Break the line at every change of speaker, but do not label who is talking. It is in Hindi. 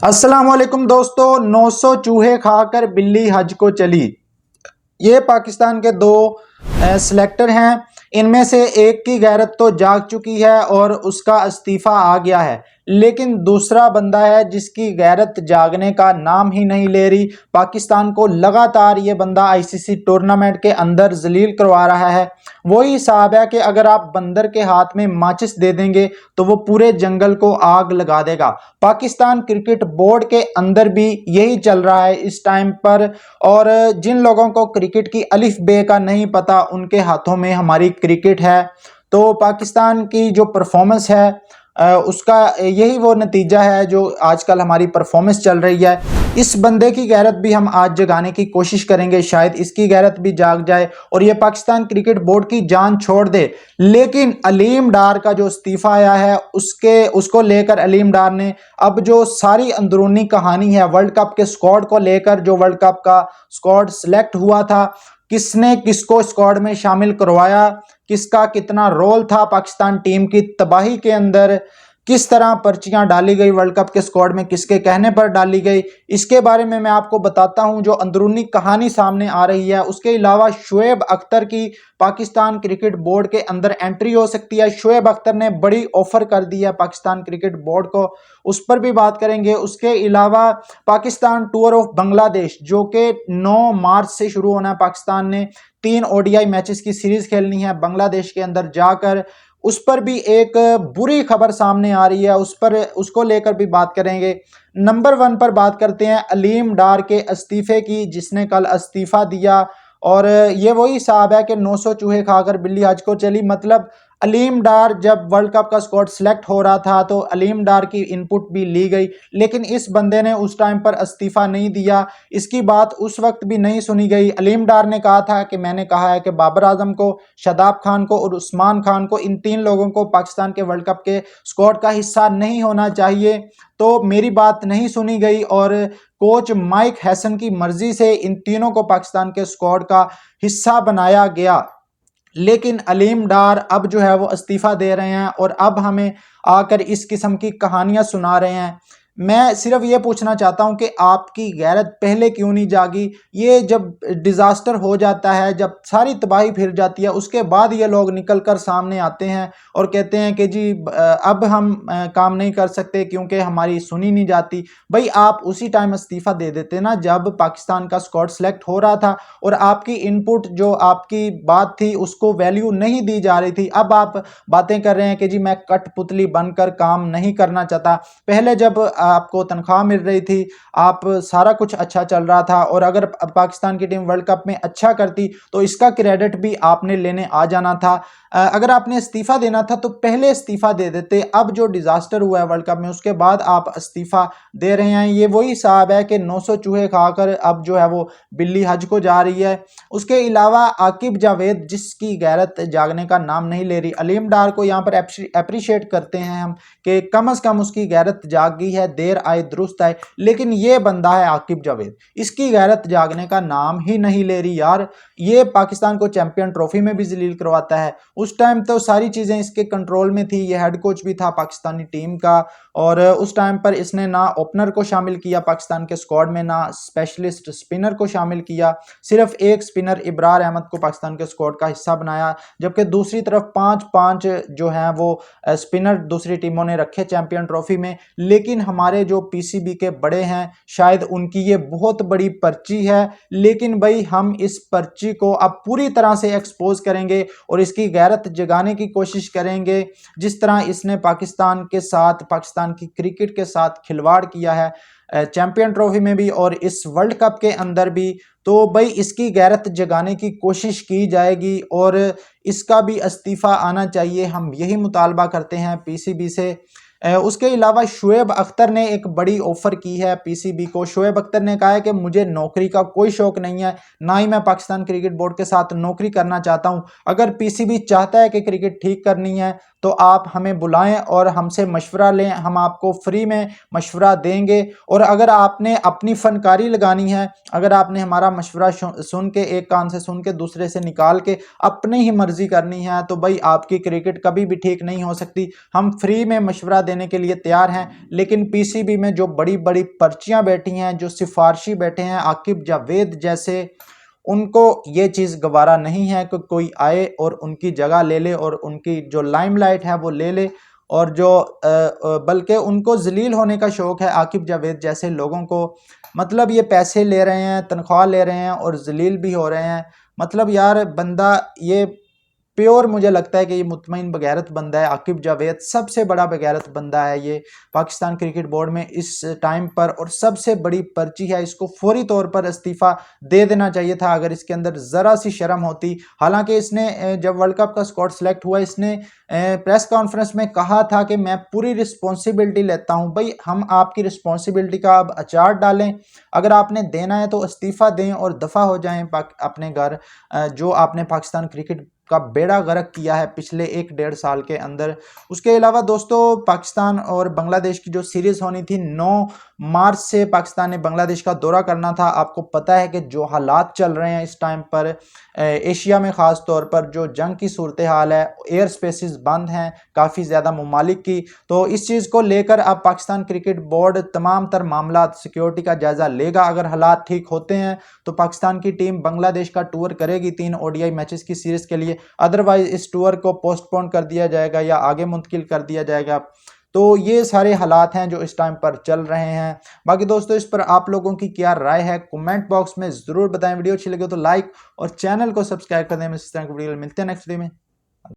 अस्सलाम वालेकुम दोस्तों। 900 चूहे खाकर बिल्ली हज को चली। ये पाकिस्तान के दो सिलेक्टर हैं। इनमें से एक की गैरत तो जाग चुकी है और उसका इस्तीफा आ गया है, लेकिन दूसरा बंदा है जिसकी गैरत जागने का नाम ही नहीं ले रही। पाकिस्तान को लगातार ये बंदा आईसीसी टूर्नामेंट के अंदर जलील करवा रहा है। वही हिसाब है कि अगर आप बंदर के हाथ में माचिस दे देंगे तो वो पूरे जंगल को आग लगा देगा। पाकिस्तान क्रिकेट बोर्ड के अंदर भी यही चल रहा है इस टाइम पर। और जिन लोगों को क्रिकेट की अलिफ बे का नहीं पता, उनके हाथों में हमारी क्रिकेट है। तो पाकिस्तान की जो परफॉर्मेंस है उसका यही वो नतीजा है जो आजकल हमारी परफॉर्मेंस चल रही है। इस बंदे की गैरत भी हम आज जगाने की कोशिश करेंगे, शायद इसकी गैरत भी जाग जाए और ये पाकिस्तान क्रिकेट बोर्ड की जान छोड़ दे। लेकिन अलीम डार का जो इस्तीफा आया है उसको लेकर अलीम डार ने अब जो सारी अंदरूनी कहानी है वर्ल्ड कप के स्क्वाड को लेकर, जो वर्ल्ड कप का स्क्वाड सिलेक्ट हुआ था, किसने किसको स्क्वाड में शामिल करवाया, किसका कितना रोल था पाकिस्तान टीम की तबाही के अंदर, किस तरह पर्चियां डाली गई वर्ल्ड कप के स्क्वाड में, किसके कहने पर डाली गई, इसके बारे में मैं आपको बताता हूं। जो अंदरूनी कहानी सामने आ रही है, उसके अलावा शुएब अख्तर की पाकिस्तान क्रिकेट बोर्ड के अंदर एंट्री हो सकती है। शुएब अख्तर ने बड़ी ऑफर कर दी है पाकिस्तान क्रिकेट बोर्ड को, उस पर भी बात करेंगे। उसके अलावा पाकिस्तान टूर ऑफ बांग्लादेश जो कि 9 मार्च से शुरू होना है, पाकिस्तान ने 3 ओडीआई मैचेस की सीरीज खेलनी है बांग्लादेश के अंदर जाकर, उस पर भी एक बुरी खबर सामने आ रही है, उसको लेकर भी बात करेंगे। नंबर 1 पर बात करते हैं अलीम डार के इस्तीफे की, जिसने कल इस्तीफा दिया। और ये वही हिसाब है कि 900 चूहे खाकर बिल्ली हज को चली। मतलब अलीम डार जब वर्ल्ड कप का स्क्वाड सिलेक्ट हो रहा था तो अलीम डार की इनपुट भी ली गई, लेकिन इस बंदे ने उस टाइम पर इस्तीफा नहीं दिया। इसकी बात उस वक्त भी नहीं सुनी गई। अलीम डार ने कहा था कि मैंने कहा है कि बाबर आजम को, शादाब खान को और उस्मान खान को, इन 3 लोगों को पाकिस्तान के वर्ल्ड कप के स्क्वाड का हिस्सा नहीं होना चाहिए। तो मेरी बात नहीं सुनी गई और कोच माइक हैसन की मर्जी से इन तीनों को पाकिस्तान के स्क्वाड का हिस्सा बनाया गया। लेकिन अलीम डार अब जो है वो इस्तीफा दे रहे हैं और अब हमें आकर इस किस्म की कहानियां सुना रहे हैं। मैं सिर्फ ये पूछना चाहता हूं कि आपकी गैरत पहले क्यों नहीं जागी? ये जब डिजास्टर हो जाता है, जब सारी तबाही फिर जाती है, उसके बाद ये लोग निकल कर सामने आते हैं और कहते हैं कि जी अब हम काम नहीं कर सकते क्योंकि हमारी सुनी नहीं जाती। भाई आप उसी टाइम इस्तीफा दे देते ना जब पाकिस्तान का स्क्वाड सेलेक्ट हो रहा था और आपकी इनपुट जो आपकी बात थी उसको वैल्यू नहीं दी जा रही थी। अब आप बातें कर रहे हैं कि जी मैं कठपुतली बनकर काम नहीं करना चाहता। पहले जब आपको तनख्वाह मिल रही थी, आप सारा कुछ अच्छा चल रहा था और अगर पाकिस्तान की टीम वर्ल्ड कप में अच्छा करती तो इसका क्रेडिट भी आपने लेने आ जाना था। अगर आपने इस्तीफा देना था तो पहले इस्तीफा दे देते। अब जो डिजास्टर हुआ है वर्ल्ड कप में उसके बाद आप इस्तीफा दे रहे हैं। ये वही हिसाब है कि 900 चूहे खाकर अब जो है वो बिल्ली हज को जा रही है। उसके अलावा आकिब जावेद जिसकी गैरत जागने का नाम नहीं ले रही, अलीम डार को यहाँ पर अप्रिशिएट करते हैं हम कि कम से कम उसकी गैरत जाग गई है, देर आए दुरुस्त आए। लेकिन ये बंदा है आकिब जावेद, इसकी गैरत जागने का नाम ही नहीं ले रही यार। ये पाकिस्तान को चैंपियन ट्रॉफी में भी जलील करवाता है। उस टाइम तो सारी चीजें इसके कंट्रोल में थी, ये हेड कोच भी था पाकिस्तानी टीम का और उस टाइम पर इसने ना ओपनर को शामिल किया पाकिस्तान के स्क्वाड में, ना स्पेशलिस्ट स्पिनर को शामिल किया। सिर्फ एक स्पिनर इब्रार अहमद को पाकिस्तान के स्क्वाड का हिस्सा बनाया, जबकि दूसरी तरफ 5-5 जो हैं वो स्पिनर दूसरी टीमों ने रखे चैंपियन ट्रॉफी में। लेकिन हमारे जो पीसीबी के बड़े हैं, शायद उनकी ये बहुत बड़ी पर्ची है, लेकिन भाई हम इस पर्ची को अब पूरी तरह से एक्सपोज करेंगे और इसकी गैरत जगाने की कोशिश करेंगे। जिस तरह इसने पाकिस्तान के साथ, पाकिस्तान की क्रिकेट के साथ खिलवाड़ किया है चैंपियन ट्रॉफी में भी और इस वर्ल्ड कप के अंदर भी, तो भाई इसकी गैरत जगाने की कोशिश की जाएगी और इसका भी इस्तीफा आना चाहिए। हम यही मुतालबा करते हैं पीसीबी से। उसके अलावा शुएब अख्तर ने एक बड़ी ऑफर की है पीसीबी को। शुएब अख्तर ने कहा है कि मुझे नौकरी का कोई शौक नहीं है, ना ही मैं पाकिस्तान क्रिकेट बोर्ड के साथ नौकरी करना चाहता हूं। अगर पीसीबी चाहता है कि क्रिकेट ठीक करनी है तो आप हमें बुलाएं और हमसे मशवरा लें, हम आपको फ्री में मशवरा देंगे। और अगर आपने अपनी फनकारी लगानी है, अगर आपने हमारा मशवरा सुन के, एक कान से सुन के दूसरे से निकाल के अपनी ही मर्जी करनी है, तो भाई आपकी क्रिकेट कभी भी ठीक नहीं हो सकती। हम फ्री में मशवरा देने के लिए तैयार हैं, लेकिन पीसीबी में जो बड़ी बड़ी पर्चियां बैठी हैं, जो सिफारशी बैठे हैं आकिब जावेद जैसे, उनको ये चीज़ गवारा नहीं है कि कोई आए और उनकी जगह ले ले और उनकी जो लाइमलाइट है वो ले ले। और जो बल्कि उनको जलील होने का शौक है आकिब जावेद जैसे लोगों को। मतलब ये पैसे ले रहे हैं, तनख्वाह ले रहे हैं और जलील भी हो रहे हैं। मतलब यार बंदा ये प्योर, मुझे लगता है कि ये मुतमईन बगैरत बंदा है आकिब जावेद, सबसे बड़ा बगैरत बंदा है ये पाकिस्तान क्रिकेट बोर्ड में इस टाइम पर, और सबसे बड़ी पर्ची है। इसको फौरी तौर पर इस्तीफा दे देना चाहिए था अगर इसके अंदर ज़रा सी शर्म होती। हालांकि इसने जब वर्ल्ड कप का स्क्वाड सेलेक्ट हुआ, इसने प्रेस कॉन्फ्रेंस में कहा था कि मैं पूरी रिस्पॉन्सिबिलिटी लेता हूं। भाई हम आपकी रिस्पॉन्सिबिलिटी का अब अचार डालें, अगर आपने देना है तो इस्तीफा दें और दफ़ा हो जाएं अपने घर। जो आपने पाकिस्तान क्रिकेट का बेड़ा गर्क किया है पिछले 1-1.5 साल के अंदर। उसके अलावा दोस्तों, पाकिस्तान और बांग्लादेश की जो सीरीज़ होनी थी 9 मार्च से पाकिस्तान ने बांग्लादेश का दौरा करना था। आपको पता है कि जो हालात चल रहे हैं इस टाइम पर एशिया में, ख़ास तौर पर जो जंग की सूरत हाल है, एयर स्पेसिस बंद हैं काफ़ी ज़्यादा ममालिक की। तो इस चीज़ को लेकर अब पाकिस्तान क्रिकेट बोर्ड तमाम तर मामला सिक्योरिटी का जायज़ा लेगा। अगर हालात ठीक होते हैं तो पाकिस्तान की टीम बांग्लादेश का टूर करेगी 3 ओडीआई मैचेस की सीरीज़ के लिए। अदरवाइज इस टूर को पोस्टपोन कर दिया जाएगा या आगे मुंतकिल कर दिया जाएगा। तो ये सारे हालात हैं जो इस टाइम पर चल रहे हैं। बाकी दोस्तों, इस पर आप लोगों की क्या राय है कमेंट बॉक्स में ज़रूर बताएं। वीडियो अच्छी लगे तो लाइक और चैनल को सब्सक्राइब कर दें। इस तरह की वीडियो मिलते हैं नेक्स्ट वीडियो में।